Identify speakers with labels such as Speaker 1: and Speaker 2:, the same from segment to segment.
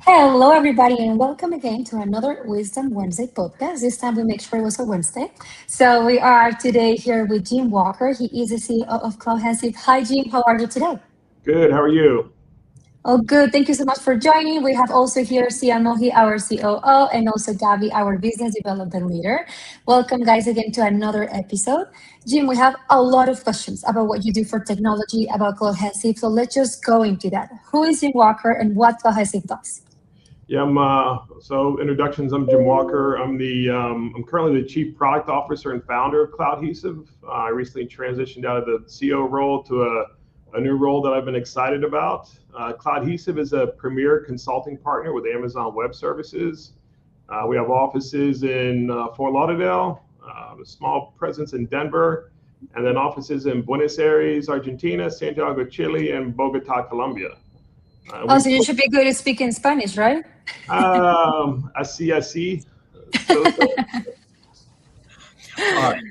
Speaker 1: Hello, everybody, and welcome again to another Wisdom Wednesday podcast. This time we make sure it was a Wednesday. So we are today here with Jim Walker. He is the CEO of Cloudhensive. Hi, Jim. How are you today?
Speaker 2: Good. How are you?
Speaker 1: Oh, good. Thank you so much for joining. We have also here Sia Mohi, our COO, and also Gabby, our business development leader. Welcome, guys, again to another episode. Jim, we have a lot of questions about what you do for technology, about Cloudhensive. So let's just go into that. Who is Jim Walker and what Cloudhensive does?
Speaker 2: Yeah. So introductions. I'm Jim Walker. I'm currently the Chief Product Officer and founder of CloudHesive. I recently transitioned out of the CEO role to a new role that I've been excited about. CloudHesive is a premier consulting partner with Amazon Web Services. We have offices in Fort Lauderdale, a small presence in Denver, and then offices in Buenos Aires, Argentina, Santiago, Chile, and Bogota, Colombia.
Speaker 1: Oh,
Speaker 2: We
Speaker 1: so you should be good at speaking Spanish, right?
Speaker 2: I see. So.
Speaker 3: All right.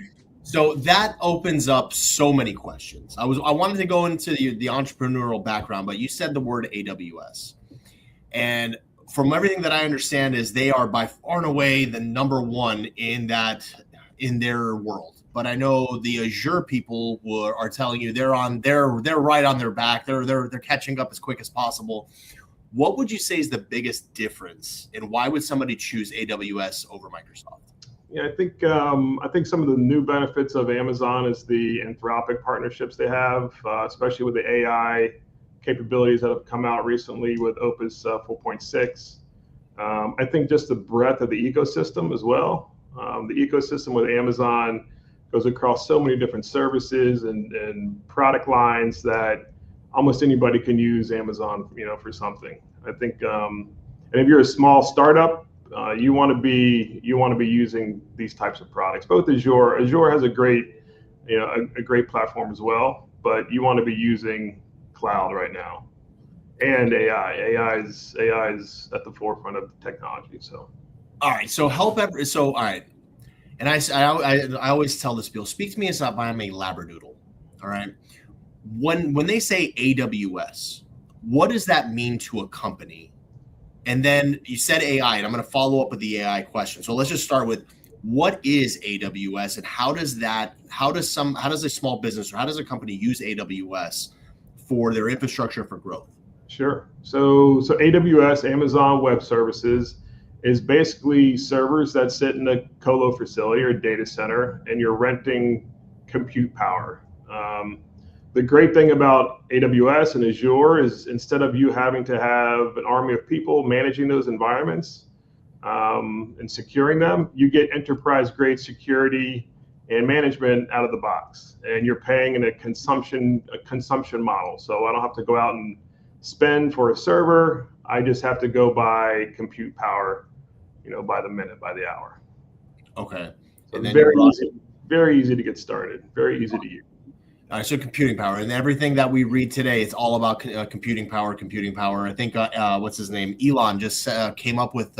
Speaker 3: So that opens up so many questions. I wanted to go into the entrepreneurial background, but you said the word AWS. And from everything that I understand is they are by far and away the number one in their world. But I know the Azure people are telling you they're right on their back. They're catching up as quick as possible. What would you say is the biggest difference, and why would somebody choose AWS over Microsoft?
Speaker 2: Yeah, I think some of the new benefits of Amazon is the Anthropic partnerships they have, especially with the AI capabilities that have come out recently with Opus 4.6. I think just the breadth of the ecosystem as well. The ecosystem with Amazon goes across so many different services and product lines that almost anybody can use Amazon, for something. I think, and if you're a small startup, you want to be using these types of products. Both Azure has a great platform as well, but you want to be using cloud right now, and AI is at the forefront of the technology. So,
Speaker 3: all right. So all right. And I always tell this people, speak to me as if I'm a labradoodle. All right. When they say AWS, what does that mean to a company? And then you said AI, and I'm going to follow up with the AI question. So let's just start with, what is AWS, and how does a small business, or how does a company use AWS for their infrastructure for growth?
Speaker 2: Sure. So AWS, Amazon Web Services, is basically servers that sit in a colo facility or data center, and you're renting compute power. The great thing about AWS and Azure is, instead of you having to have an army of people managing those environments and securing them, you get enterprise-grade security and management out of the box, and you're paying in a consumption model. So I don't have to go out and spend for a server. I just have to go buy compute power, by the minute, by the hour.
Speaker 3: Okay.
Speaker 2: So and then very easy to get started, very easy to use.
Speaker 3: All right, so computing power, and everything that we read today, it's all about computing power. I think what's his name? Elon just came up with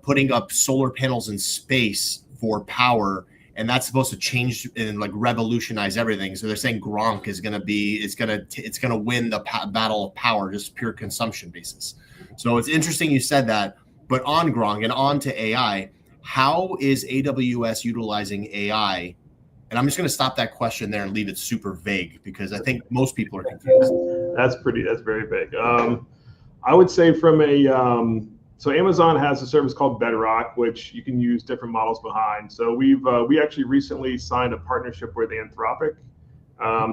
Speaker 3: putting up solar panels in space for power, and that's supposed to change and revolutionize everything. So they're saying Gronk is going to win the battle of power, just pure consumption basis. So it's interesting you said that. But on Gronk and on to AI, how is AWS utilizing AI? And I'm just going to stop that question there and leave it super vague, because I think most people are confused.
Speaker 2: That's very vague. I would say so Amazon has a service called Bedrock, which you can use different models behind. So we actually recently signed a partnership with Anthropic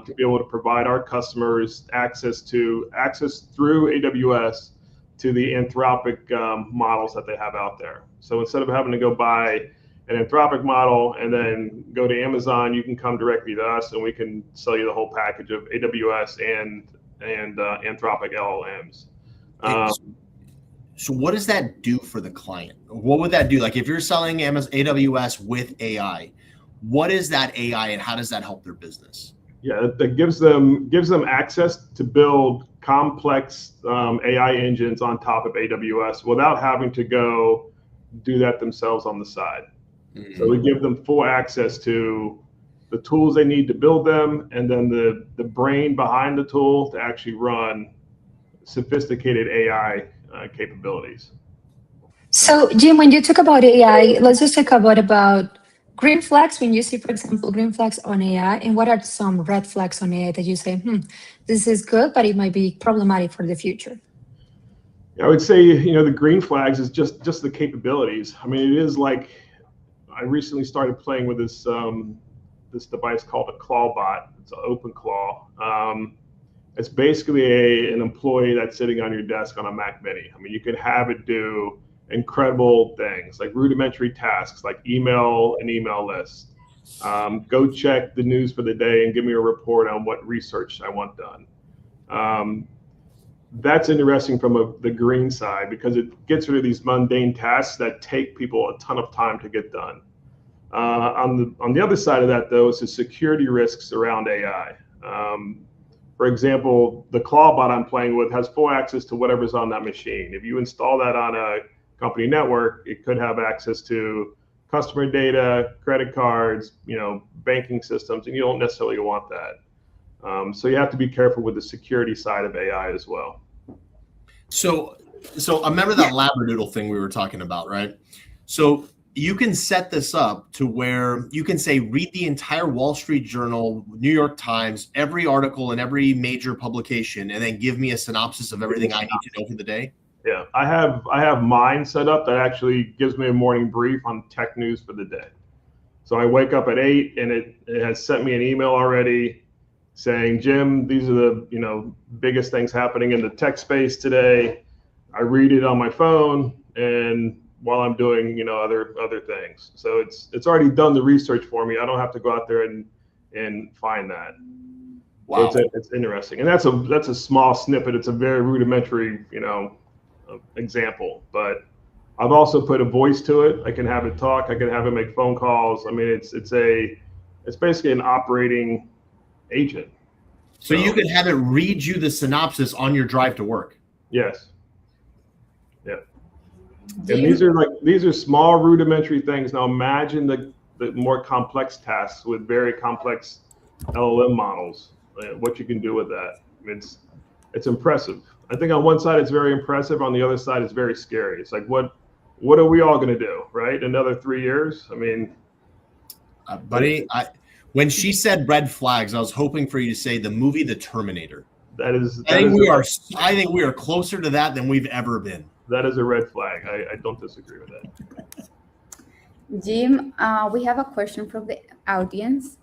Speaker 2: to be able to provide our customers access through AWS to the Anthropic models that they have out there. So instead of having to go buy an Anthropic model and then go to Amazon, you can come directly to us, and we can sell you the whole package of AWS and Anthropic LLMs.
Speaker 3: So what does that do for the client? What would that do? Like, if you're selling AWS with AI, what is that AI, and how does that help their business?
Speaker 2: Yeah, that gives them access to build complex AI engines on top of AWS without having to go do that themselves on the side. So we give them full access to the tools they need to build them, and then the brain behind the tool to actually run sophisticated AI capabilities.
Speaker 1: So, Jim, when you talk about AI, let's just talk about green flags. When you see, for example, green flags on AI, and what are some red flags on AI that you say, this is good, but it might be problematic for the future?
Speaker 2: I would say, the green flags is just the capabilities. I mean, it is like, I recently started playing with this this device called a ClawBot. It's an OpenClaw. It's basically an employee that's sitting on your desk on a Mac Mini. I mean, you can have it do incredible things like rudimentary tasks, like email an email list. Go check the news for the day and give me a report on what research I want done. That's interesting from the green side because it gets rid of these mundane tasks that take people a ton of time to get done. On the other side of that, though, is the security risks around AI. For example, the ClawBot I'm playing with has full access to whatever's on that machine. If you install that on a company network, it could have access to customer data, credit cards, banking systems, and you don't necessarily want that. So you have to be careful with the security side of AI as well.
Speaker 3: So I remember that Labradoodle thing we were talking about, right? So you can set this up to where you can say, read the entire Wall Street Journal, New York Times, every article in every major publication, and then give me a synopsis of everything I need to know for the day.
Speaker 2: Yeah, I have mine set up that actually gives me a morning brief on tech news for the day. So I wake up at 8 and it has sent me an email already saying, Jim, these are the biggest things happening in the tech space today. I read it on my phone and while I'm doing other things. So it's already done the research for me. I don't have to go out there and find that.
Speaker 3: Wow.
Speaker 2: So it's interesting, and that's a small snippet. It's a very rudimentary example, but I've also put a voice to it. I can have it talk. I can have it make phone calls. I mean, it's basically an operating agent.
Speaker 3: So you can have it read you the synopsis on your drive to work.
Speaker 2: Yes. Yeah. And these are small rudimentary things. Now imagine the more complex tasks with very complex LLM models. What you can do with that. It's impressive. I think on one side it's very impressive. On the other side it's very scary. It's like what are we all going to do, right? Another 3 years? I mean,
Speaker 3: buddy, when she said red flags, I was hoping for you to say the movie The Terminator.
Speaker 2: I
Speaker 3: think we are closer to that than we've ever been.
Speaker 2: That is a red flag. I don't disagree with that.
Speaker 4: Jim, we have a question from the audience.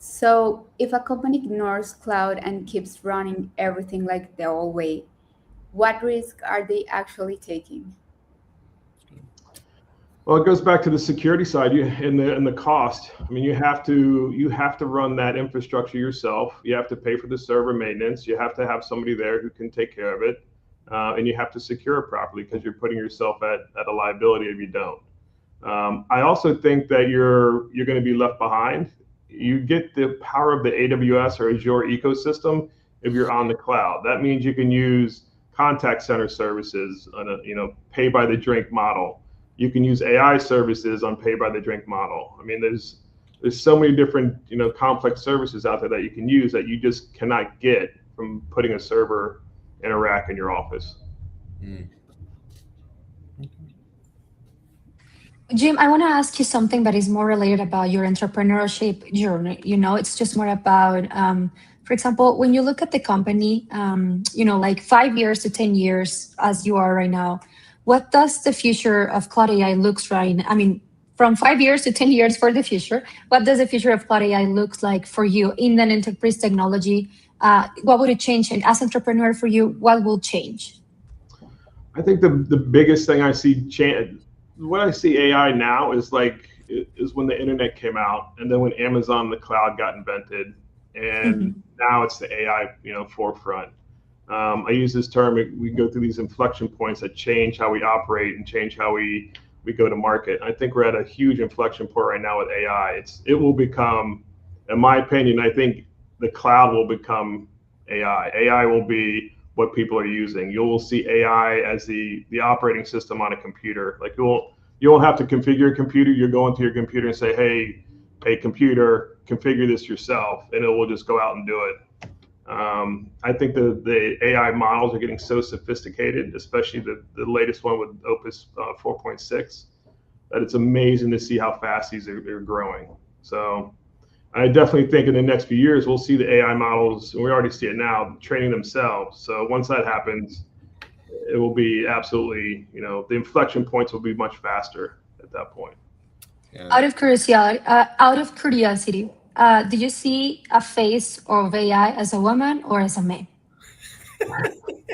Speaker 4: So if a company ignores cloud and keeps running everything like the old way, what risk are they actually taking?
Speaker 2: Well, it goes back to the security side and the cost. I mean, you have to run that infrastructure yourself. You have to pay for the server maintenance. You have to have somebody there who can take care of it, and you have to secure it properly because you're putting yourself at a liability if you don't. I also think that you're going to be left behind. You get the power of the AWS or Azure ecosystem if you're on the cloud. That means you can use contact center services on a pay by the drink model. You can use AI services on pay by the drink model. I mean, there's so many different complex services out there that you can use that you just cannot get from putting a server in a rack in your office.
Speaker 1: Jim, I want to ask you something that is more related about your entrepreneurship journey. It's just more about, for example, when you look at the company, like 5 years to 10 years as you are right now, what does the future of Cloud AI looks right? I mean, from 5 years to 10 years for the future, what does the future of Cloud AI looks like for you in an enterprise technology? What would it change? And as entrepreneur for you, what will change?
Speaker 2: I think the biggest thing I see what I see AI now is when the internet came out, and then when Amazon the cloud got invented, and now it's the AI forefront. I use this term, we go through these inflection points that change how we operate and change how we go to market. I think we're at a huge inflection point right now with AI. It will become, in my opinion, I think the cloud will become AI. AI will be what people are using. You will see AI as the operating system on a computer. Like you won't have to configure a computer. You'll go into your computer and say, hey computer, configure this yourself, and it will just go out and do it. I think the AI models are getting so sophisticated, especially the latest one with Opus 4.6, that it's amazing to see how fast these are growing. So I definitely think in the next few years, we'll see the AI models, and we already see it now, training themselves. So once that happens, it will be absolutely, the inflection points will be much faster at that point.
Speaker 3: Yeah.
Speaker 1: Out of curiosity, do you see a face of AI as a woman or as a man?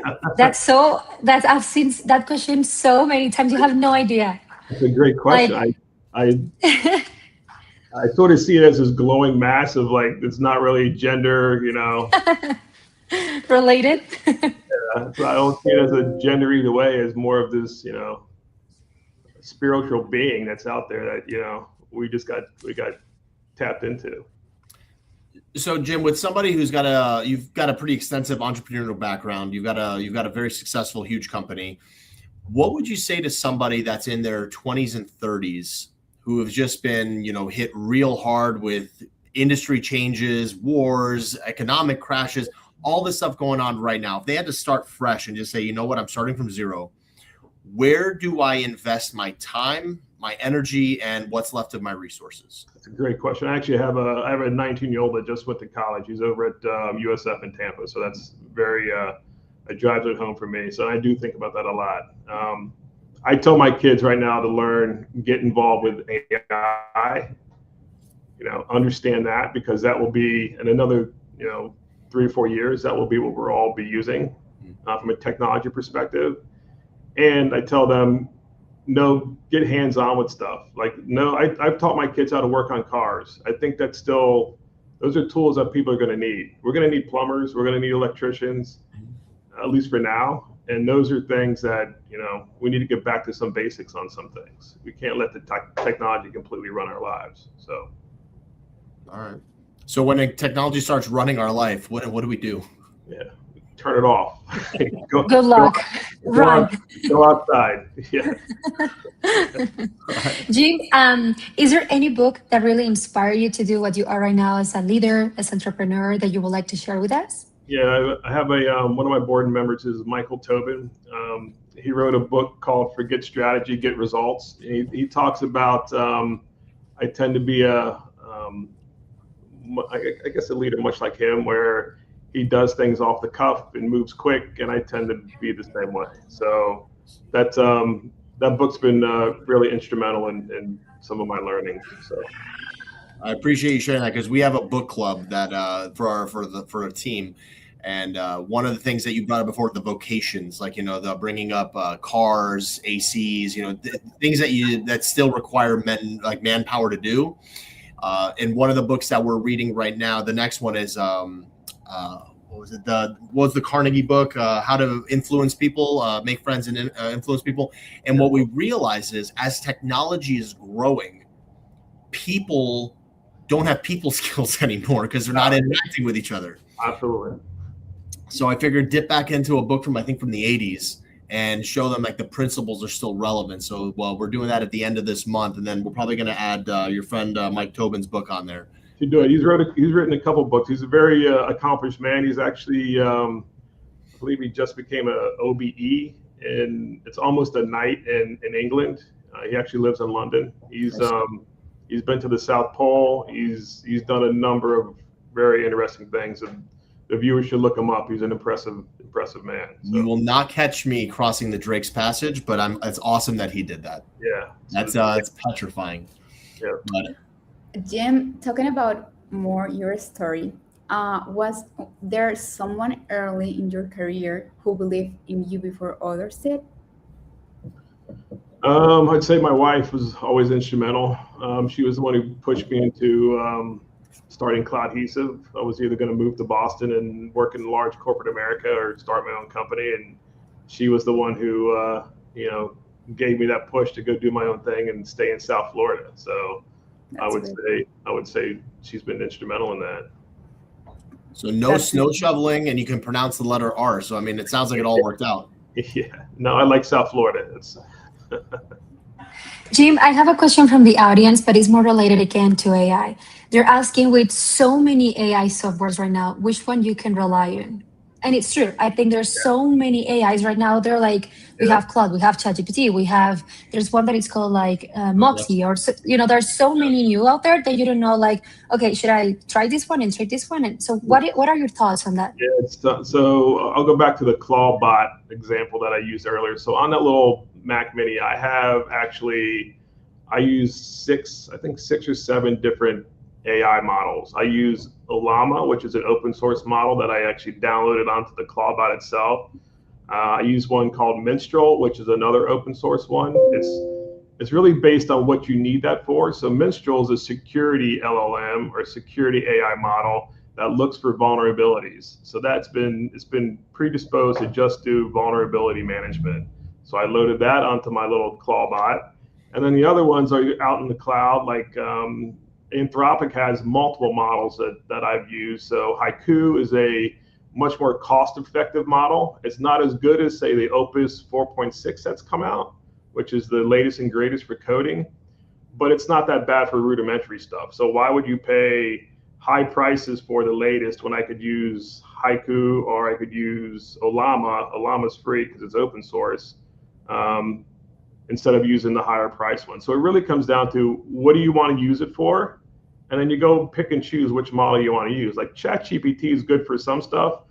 Speaker 1: I've seen that question so many times. You have no idea.
Speaker 2: That's a great question.
Speaker 1: Like,
Speaker 2: I sort of see it as this glowing mass of like, it's not really gender,
Speaker 1: related.
Speaker 2: So I don't see it as a gender either way, as more of this, spiritual being that's out there that, we got tapped into.
Speaker 3: So Jim, with somebody you've got a pretty extensive entrepreneurial background, you've got a very successful, huge company. What would you say to somebody that's in their 20s and 30s who have just been, hit real hard with industry changes, wars, economic crashes, all this stuff going on right now? If they had to start fresh and just say, you know what, I'm starting from zero, where do I invest my time, my energy, and what's left of my resources?
Speaker 2: That's a great question. I actually have a 19-year-old that just went to college. He's over at USF in Tampa, so that's very it drives it home for me. So I do think about that a lot. I tell my kids right now to get involved with AI, understand that, because that will be in another, 3 or 4 years, that will be what we'll all be using from a technology perspective. And I tell them, no, get hands-on with stuff. I've taught my kids how to work on cars. I think that's still, those are tools that people are going to need. We're going to need plumbers. We're going to need electricians, at least for now. And those are things that, we need to get back to some basics on some things. We can't let the technology completely run our lives. So.
Speaker 3: All right. So when technology starts running our life, what do we do?
Speaker 2: Yeah. Turn it off.
Speaker 1: Good luck. Run.
Speaker 2: Go outside. Yeah.
Speaker 1: Jim, is there any book that really inspired you to do what you are right now as a leader, as entrepreneur, that you would like to share with us?
Speaker 2: Yeah, I have one of my board members is Michael Tobin. He wrote a book called Forget Strategy, Get Results. He talks about I tend to be I guess a leader much like him, where he does things off the cuff and moves quick, and I tend to be the same way. So that book's been really instrumental in some of my learning. So
Speaker 3: I appreciate you sharing that, because we have a book club that for a team, and one of the things that you brought up before, the vocations, like the bringing up cars, ACs, things that still require manpower to do. And one of the books that we're reading right now, the next one is what was the Carnegie book, How to Influence People, Make Friends and Influence People. And what we realize is, as technology is growing, people don't have people skills anymore because they're not interacting with each other.
Speaker 2: Absolutely.
Speaker 3: So I figured dip back into a book from the 80s and show them the principles are still relevant. So we're doing that at the end of this month, and then we're probably going to add your friend Mike Tobin's book on there.
Speaker 2: To do it. He's written a couple books. He's a very accomplished man. He's actually, I believe he just became a OBE, and it's almost a knight in England. He actually lives in London. He's been to the South Pole. He's done a number of very interesting things, and the viewers should look him up. He's an impressive man. So.
Speaker 3: You will not catch me crossing the Drake's Passage, but it's awesome that he did that.
Speaker 2: Yeah,
Speaker 3: it's petrifying.
Speaker 2: Yeah.
Speaker 3: But,
Speaker 4: Jim, talking about more your story, was there someone early in your career who believed in you before others did?
Speaker 2: I'd say my wife was always instrumental. She was the one who pushed me into starting Cloudhesive. I was either going to move to Boston and work in large corporate America or start my own company, and she was the one who gave me that push to go do my own thing and stay in South Florida. So I would say she's been instrumental in that.
Speaker 3: So no snow shoveling, and you can pronounce the letter R. So it sounds like it all worked out.
Speaker 2: Yeah. No, I like South Florida.
Speaker 1: Jim, I have a question from the audience, but it's more related again to AI. They're asking with so many AI softwares right now, which one you can rely on? And it's true. I think there's so many AIs right now. They're like, we have Claude, we have ChatGPT, there's one that is called like Moxie, or, there's so many new out there that you don't know, like, okay, should I try this one and try this one? And so what are your thoughts on that?
Speaker 2: Yeah, so I'll go back to the Clawbot example that I used earlier. So on that little Mac Mini, I use six or seven different AI models. I use Ollama, which is an open source model that I actually downloaded onto the Clawbot itself. I use one called Minstrel, which is another open source one. It's really based on what you need that for. So Minstrel is a security LLM or security AI model that looks for vulnerabilities. So it's been predisposed to just do vulnerability management. So I loaded that onto my little Clawbot. And then the other ones are out in the cloud, like Anthropic has multiple models that I've used. So Haiku is a much more cost-effective model. It's not as good as, say, the Opus 4.6 that's come out, which is the latest and greatest for coding, but it's not that bad for rudimentary stuff. So why would you pay high prices for the latest when I could use Haiku or I could use Ollama? Ollama's free because it's open source, instead of using the higher price one. So it really comes down to what do you want to use it for? And then you go pick and choose which model you want to use. Like ChatGPT is good for some stuff,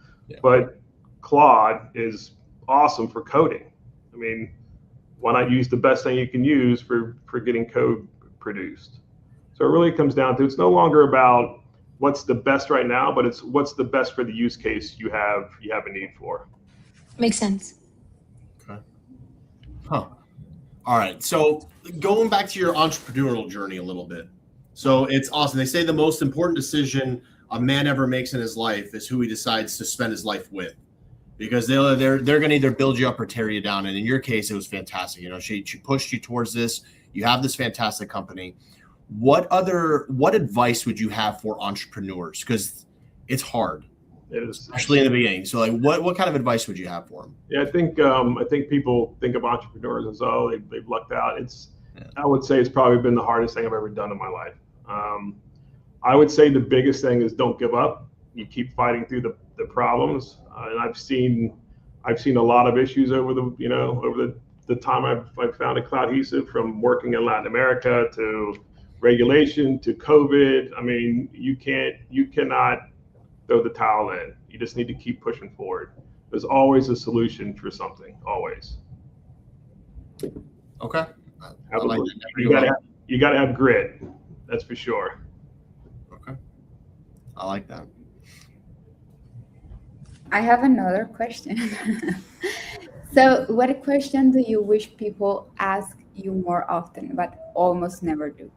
Speaker 2: but Claude is awesome for coding. I mean, why not use the best thing you can use for getting code produced? So it really comes down to, it's no longer about what's the best right now, but it's what's the best for the use case you have a need for.
Speaker 1: Makes sense.
Speaker 3: Okay. Huh. All right. So going back to your entrepreneurial journey a little bit. So it's awesome. They say the most important decision a man ever makes in his life is who he decides to spend his life with, because they're going to either build you up or tear you down. And in your case, it was fantastic. You know, she pushed you towards this. You have this fantastic company. What advice would you have for entrepreneurs? Because it's hard, especially in the beginning. So like, what kind of advice would you have for them?
Speaker 2: Yeah, I think people think of entrepreneurs as, oh, they've lucked out. I would say it's probably been the hardest thing I've ever done in my life. I would say the biggest thing is don't give up. You keep fighting through the problems. And I've seen a lot of issues over the time I've founded Cloudhesive, from working in Latin America to regulation to COVID. I mean, you cannot throw the towel in. You just need to keep pushing forward. There's always a solution for something, always.
Speaker 3: Okay.
Speaker 2: You gotta have grit. That's for sure.
Speaker 3: Okay. I like that.
Speaker 4: I have another question. So what question do you wish people ask you more often, but almost never do?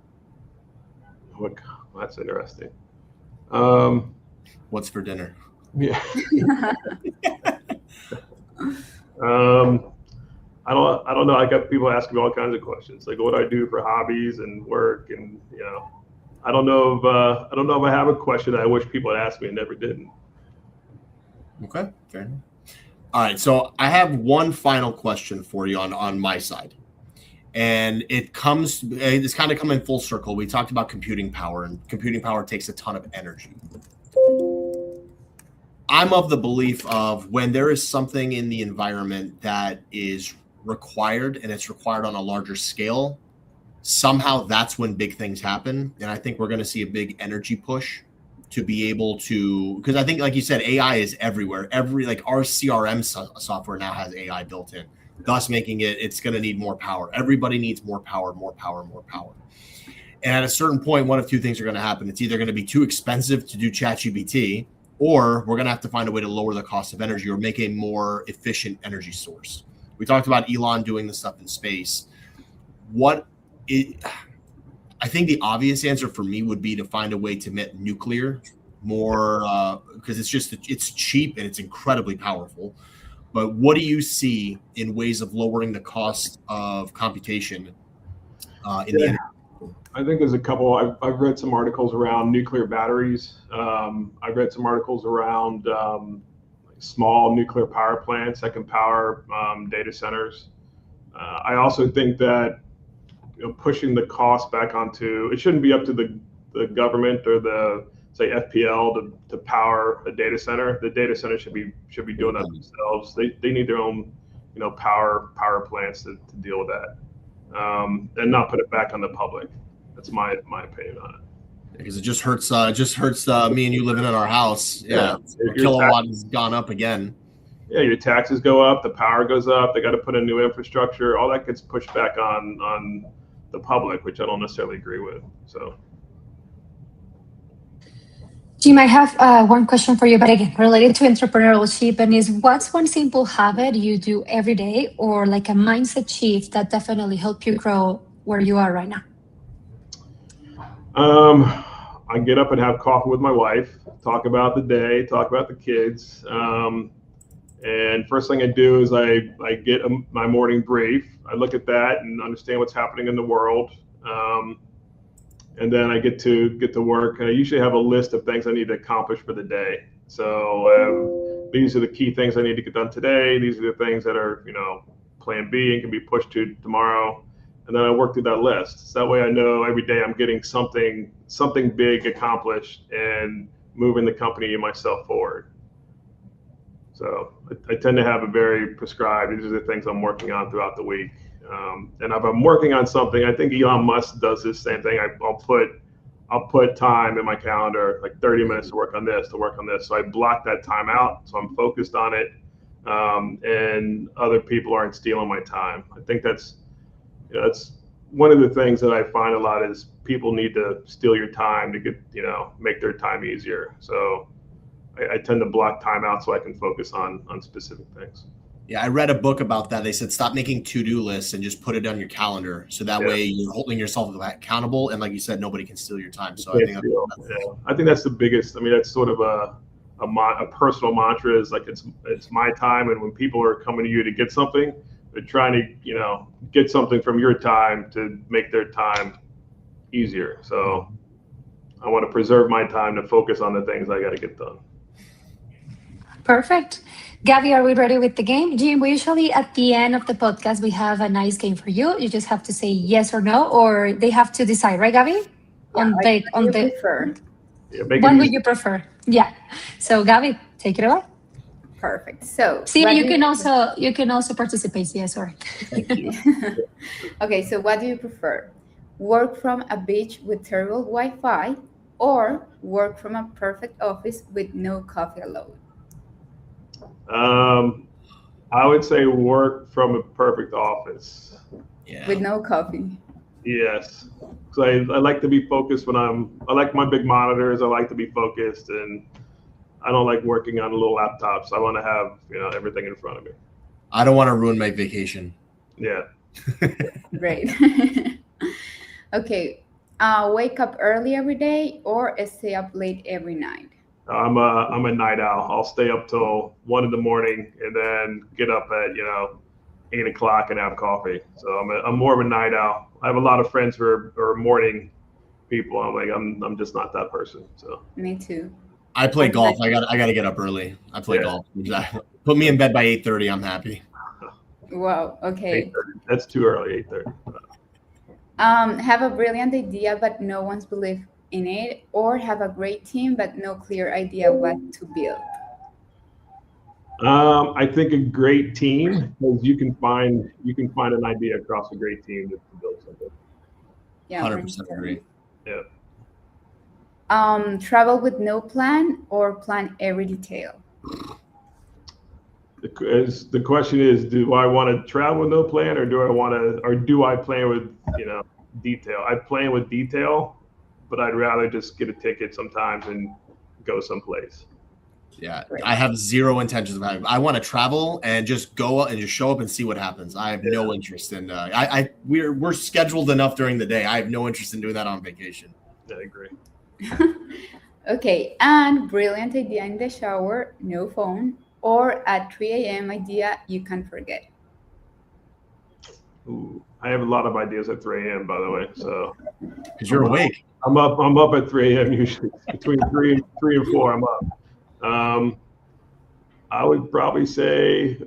Speaker 2: Oh, that's interesting.
Speaker 3: What's for dinner?
Speaker 2: Yeah. I don't know. I got people asking me all kinds of questions, like what I do for hobbies and work, and I don't know if I have a question that I wish people had asked me and never didn't.
Speaker 3: Okay, fair enough. All right, so I have one final question for you on my side, and it's kind of coming full circle. We talked about computing power, and computing power takes a ton of energy. I'm of the belief of when there is something in the environment that is required, and it's required on a larger scale, somehow that's when big things happen. And I think we're going to see a big energy push to be able to, because I think, like you said, AI is everywhere. Our CRM software now has AI built in, thus making it's going to need more power. Everybody needs more power. And at a certain point, one of two things are going to happen. It's either going to be too expensive to do ChatGPT, or we're going to have to find a way to lower the cost of energy or make a more efficient energy source. We talked about Elon doing this stuff in space. I think the obvious answer for me would be to find a way to make nuclear more, because it's cheap and it's incredibly powerful. But what do you see in ways of lowering the cost of computation in the energy?
Speaker 2: I think there's a couple. I've read some articles around nuclear batteries. I've read some articles around small nuclear power plants that can power data centers. I also think that pushing the cost back onto. It shouldn't be up to the government or the say FPL to power a data center. The data center should be doing that themselves. They need their own power plants to deal with that, and not put it back on the public. That's my opinion on it.
Speaker 3: Because it just hurts me and you living in our house. Yeah, our kilowatt has gone up again.
Speaker 2: Yeah, your taxes go up, the power goes up. They got to put in new infrastructure. All that gets pushed back on the public, which I don't necessarily agree with. So.
Speaker 1: Jim, I have one question for you, but again, related to entrepreneurship, and is what's one simple habit you do every day or like a mindset shift that definitely help you grow where you are right now?
Speaker 2: I get up and have coffee with my wife, talk about the day, talk about the kids. And first thing I do is I get my morning brief. I look at that and understand what's happening in the world. And then I get to work. And I usually have a list of things I need to accomplish for the day. So these are the key things I need to get done today. These are the things that are, plan B and can be pushed to tomorrow. And then I work through that list. So that way I know every day I'm getting something big accomplished and moving the company and myself forward. So I tend to have a very prescribed, these are the things I'm working on throughout the week. And if I'm working on something, I think Elon Musk does this same thing. I'll put time in my calendar, like 30 minutes to work on this. So I block that time out. So I'm focused on it. And other people aren't stealing my time. I think that's one of the things that I find a lot is people need to steal your time to get, make their time easier. So I tend to block time out so I can focus on specific things.
Speaker 3: Yeah, I read a book about that. They said stop making to-do lists and just put it on your calendar. So that way you're holding yourself accountable. And like you said, nobody can steal your time. So
Speaker 2: I think that's the biggest. I mean, that's sort of a personal mantra is like it's my time. And when people are coming to you to get something, they're trying to, get something from your time to make their time easier. So I want to preserve my time to focus on the things I got to get done.
Speaker 1: Perfect. Gabby, are we ready with the game? Jim, we usually at the end of the podcast, we have a nice game for you. You just have to say yes or no, or they have to decide, right, Gabby?
Speaker 4: Prefer.
Speaker 2: Yeah,
Speaker 1: what would you prefer? Yeah. So Gabby, take it away.
Speaker 4: Perfect. So
Speaker 1: you can also participate. Yeah, sorry.
Speaker 3: Thank you.
Speaker 4: Okay, so what do you prefer? Work from a beach with terrible Wi-Fi or work from a perfect office with no coffee allowed?
Speaker 2: I would say work from a perfect office.
Speaker 3: Yeah.
Speaker 4: With no coffee.
Speaker 2: Yes. So I like to be focused I like my big monitors. I like to be focused, and I don't like working on little laptops. I want to have, everything in front of me.
Speaker 3: I don't want to ruin my vacation.
Speaker 2: Yeah.
Speaker 4: Great. Okay. Wake up early every day or stay up late every night?
Speaker 2: I'm a night owl. I'll stay up till 1 a.m. and then get up at 8 o'clock and have coffee. So I'm more of a night owl. I have a lot of friends who are morning people. I'm just not that person. So
Speaker 4: me too.
Speaker 3: I play golf. I got to get up early. I play golf. Put me in bed by 8:30. I'm happy.
Speaker 4: Wow. Okay.
Speaker 2: 8:30. That's too early. 8:30.
Speaker 4: Have a brilliant idea but no one's believe in it, or have a great team but no clear idea what to build?
Speaker 2: I think a great team, because you can find an idea across a great team to build something.
Speaker 4: Yeah,
Speaker 3: 100% agree.
Speaker 2: Yeah.
Speaker 4: Travel with no plan or plan every detail?
Speaker 2: The question is, do I want to travel with no plan, or do I plan with detail? I plan with detail, but I'd rather just get a ticket sometimes and go someplace.
Speaker 3: Yeah, I have zero intentions of having. I want to travel and just go and just show up and see what happens. I have no interest in. We're scheduled enough during the day. I have no interest in doing that on vacation.
Speaker 2: I agree.
Speaker 4: Okay, and brilliant idea in the shower, no phone, or at 3 a.m. idea you can forget?
Speaker 2: Ooh, I have a lot of ideas at 3 a.m. by the way. So
Speaker 3: because you're awake.
Speaker 2: I'm up at 3 a.m. usually. Between 3 and 4, I'm up. I would probably say,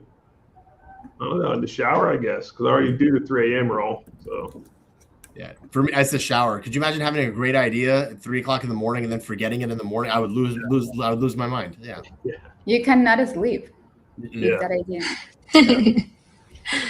Speaker 2: I don't know, in the shower, I guess, because I already do the 3 a.m. roll. So
Speaker 3: Yeah, for me, it's the shower. Could you imagine having a great idea at 3 o'clock in the morning and then forgetting it in the morning? I would lose my mind. Yeah.
Speaker 4: You cannot sleep
Speaker 2: Yeah.
Speaker 4: with that idea.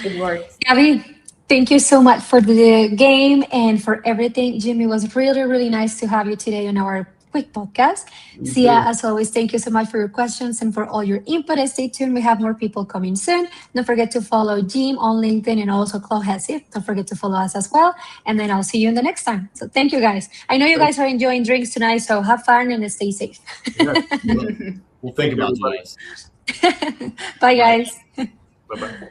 Speaker 4: It works.
Speaker 1: Gabby, thank you so much for the game and for everything. Jimmy, it was really, really nice to have you today on our quick podcast.
Speaker 2: You
Speaker 1: Sia,
Speaker 2: too.
Speaker 1: as always, thank you so much for your questions and for all your input. And stay tuned. We have more people coming soon. Don't forget to follow Jim on LinkedIn and also Chloe Hesse. Don't forget to follow us as well. And then I'll see you in the next time. So thank you, guys. I know you guys are enjoying drinks tonight, so have fun and stay safe.
Speaker 2: Yeah.
Speaker 3: We'll think about
Speaker 2: everybody.
Speaker 3: this.
Speaker 1: Bye, guys.
Speaker 2: Bye-bye.